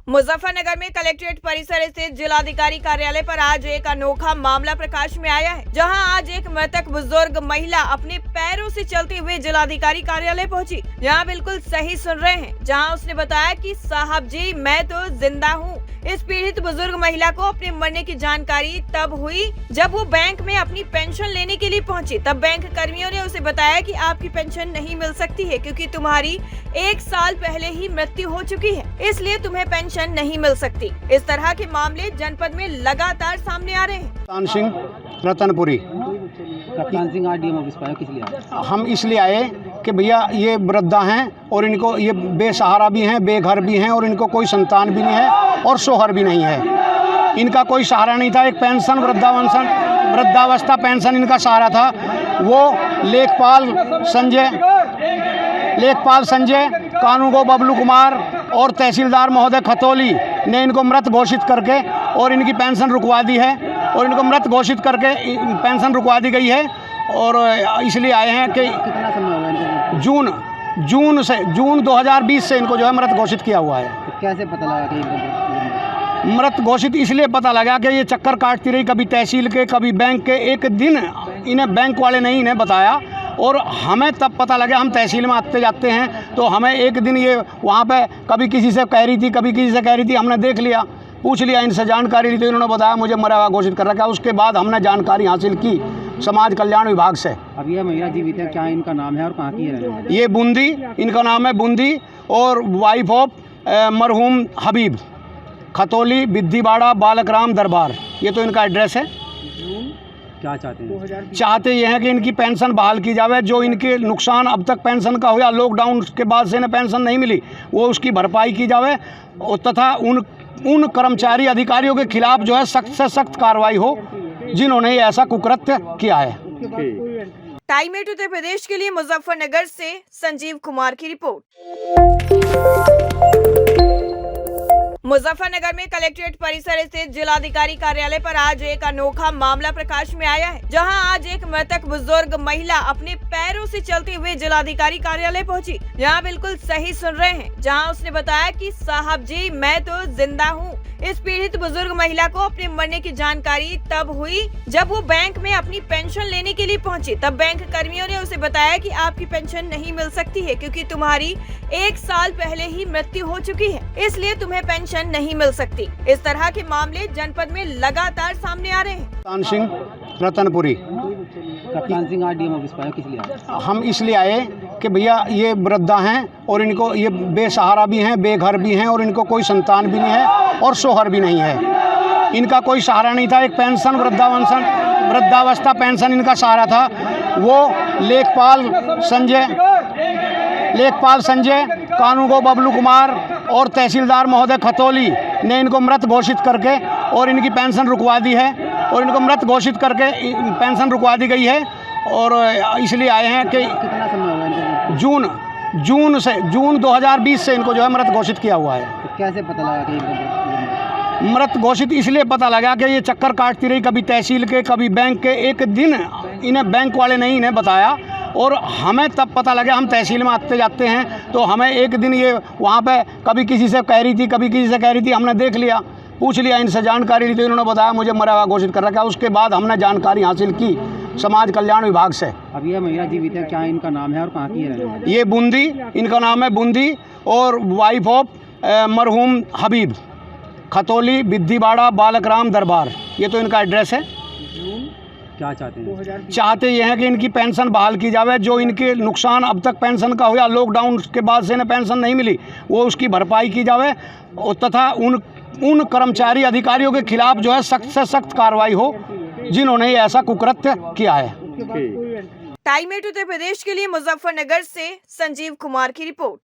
मुजफ्फरनगर में कलेक्ट्रेट परिसर स्थित जिलाधिकारी कार्यालय पर आज एक अनोखा मामला प्रकाश में आया है, जहां आज एक मृतक बुजुर्ग महिला अपने पैरों से चलते हुए जिलाधिकारी कार्यालय पहुंची। जहां बिल्कुल सही सुन रहे हैं, जहां उसने बताया कि साहब जी मैं तो जिंदा हूं। इस पीड़ित बुजुर्ग महिला को अपने मरने की जानकारी तब हुई जब वो बैंक में अपनी पेंशन लेने के लिए पहुंची। तब बैंक कर्मियों ने उसे बताया कि आपकी पेंशन नहीं मिल सकती है क्योंकि तुम्हारी 1 साल पहले ही मृत्यु हो चुकी है, इसलिए तुम्हें पेंशन नहीं मिल सकती। इस तरह के मामले जनपद में लगातार सामने आ रहे हैं। कप्तान सिंह रतनपुरी। कप्तान सिंह आरडीएम ऑफिस पर किस लिए आए? हम इसलिए आए कि भैया ये वृद्धा हैं और इनको ये बेसहारा भी हैं, बेघर भी हैं और इनको कोई संतान भी नहीं है और शोहर भी नहीं है। इनका कोई सहारा नहीं था। एक पेंशन वृद्धावस्था पेंशन इनका सहारा था। वो लेखपाल संजय, कानूगो बबलू कुमार और तहसीलदार महोदय खतौली ने इनको मृत घोषित करके और इनकी पेंशन रुकवा दी है और इनको मृत घोषित करके पेंशन रुकवा दी गई है। और इसलिए आए हैं कि कितना समय हो गया? जून 2020 से इनको जो है मृत घोषित किया हुआ है। तो कैसे पता लगा कि इनको मृत घोषित इसलिए पता लगा कि ये चक्कर काटती रही, कभी तहसील के कभी बैंक के। एक दिन इन्हें बैंक वाले ने इन्हें बताया और हमें तब पता लगा। हम तहसील में आते जाते हैं तो हमें एक दिन ये वहाँ पे कभी किसी से कह रही थी, कभी किसी से कह रही थी। हमने देख लिया, पूछ लिया, इनसे जानकारी ली तो इन्होंने बताया मुझे मरा हुआ घोषित कर रखा। उसके बाद हमने जानकारी हासिल की समाज कल्याण विभाग से। अब यह महिला जीवित है, क्या इनका नाम है और कहाँ की है? ये बूंदी, इनका नाम है बूंदी और वाइफ ऑफ मरहूम हबीब, खतौली, बिद्दीवाड़ा, बालकराम दरबार। ये तो इनका एड्रेस है। क्या चाहते हैं? चाहते ये हैं कि इनकी पेंशन बहाल की जाए। जो इनके नुकसान अब तक पेंशन का हुआ, लॉकडाउन के बाद से इन्हें पेंशन नहीं मिली, वो उसकी भरपाई की जाए और तथा उन कर्मचारी अधिकारियों के खिलाफ जो है सख्त से सख्त कार्रवाई हो जिन्होंने ऐसा कुकृत्य किया है। टाइम 8 उत्तर प्रदेश के लिए मुजफ्फरनगर से संजीव कुमार की रिपोर्ट। मुजफ्फरनगर में कलेक्ट्रेट परिसर स्थित जिलाधिकारी कार्यालय पर आज एक अनोखा मामला प्रकाश में आया है, जहां आज एक मृतक बुजुर्ग महिला अपने पैरों से चलते हुए जिलाधिकारी कार्यालय पहुंची। जहां बिल्कुल सही सुन रहे हैं, जहां उसने बताया कि साहब जी मैं तो जिंदा हूं। इस पीड़ित बुजुर्ग महिला को अपने मरने की जानकारी तब हुई जब वो बैंक में अपनी पेंशन लेने के लिए पहुंची। तब बैंक कर्मियों ने उसे बताया कि आपकी पेंशन नहीं मिल सकती है क्योंकि तुम्हारी 1 साल पहले ही मृत्यु हो चुकी है, इसलिए तुम्हें पेंशन नहीं मिल सकती। इस तरह के मामले जनपद में लगातार सामने आ रहे हैं। कप्तान सिंह रतनपुरी। कप्तान सिंह आरडीएम ऑफिस पर किस लिए आए? हम इसलिए आए कि भैया ये वृद्धा हैं और इनको ये बेसहारा भी हैं, बेघर भी हैं और इनको कोई संतान भी नहीं है और शोहर भी नहीं है। इनका कोई सहारा नहीं था। एक पेंशन वृद्धावस्था पेंशन इनका सहारा था। वो लेखपाल संजय, कानूगो बबलू कुमार और तहसीलदार महोदय खतौली ने इनको मृत घोषित करके और इनकी पेंशन रुकवा दी है और इनको मृत घोषित करके पेंशन रुकवा दी गई है। और इसलिए आए हैं कि कितना समय हो गया? जून 2020 से इनको जो है मृत घोषित किया हुआ है। तो कैसे पता लगा कि इनको मृत घोषित इसलिए पता लगा कि ये चक्कर काटती रही, कभी तहसील के कभी बैंक के। एक दिन इन्हें बैंक वाले ने इन्हें बताया और हमें तब पता लगा। हम तहसील में आते जाते हैं तो हमें एक दिन ये वहाँ पे कभी किसी से कह रही थी, कभी किसी से कह रही थी। हमने देख लिया, पूछ लिया, इनसे जानकारी ली तो इन्होंने बताया मुझे मरा हुआ घोषित कर रखा। उसके बाद हमने जानकारी हासिल की समाज कल्याण विभाग से। अब यह महिला जीवित है, क्या इनका नाम है और कहाँ की है? ये बूंदी, इनका नाम है बूंदी और वाइफ ऑफ मरहूम हबीब, खतौली, बिद्दीवाड़ा, बालकराम दरबार। ये तो इनका एड्रेस है। क्या चाहते हैं? चाहते ये हैं कि इनकी पेंशन बहाल की जाए। जो इनके नुकसान अब तक पेंशन का हुआ, लॉकडाउन के बाद से इन्हें पेंशन नहीं मिली, वो उसकी भरपाई की जाए और तथा उन कर्मचारी अधिकारियों के खिलाफ जो है सख्त से सख्त कार्रवाई हो जिन्होंने ऐसा कुकृत्य किया है। टाइम 8 उत्तर प्रदेश के लिए मुजफ्फरनगर से संजीव कुमार की रिपोर्ट।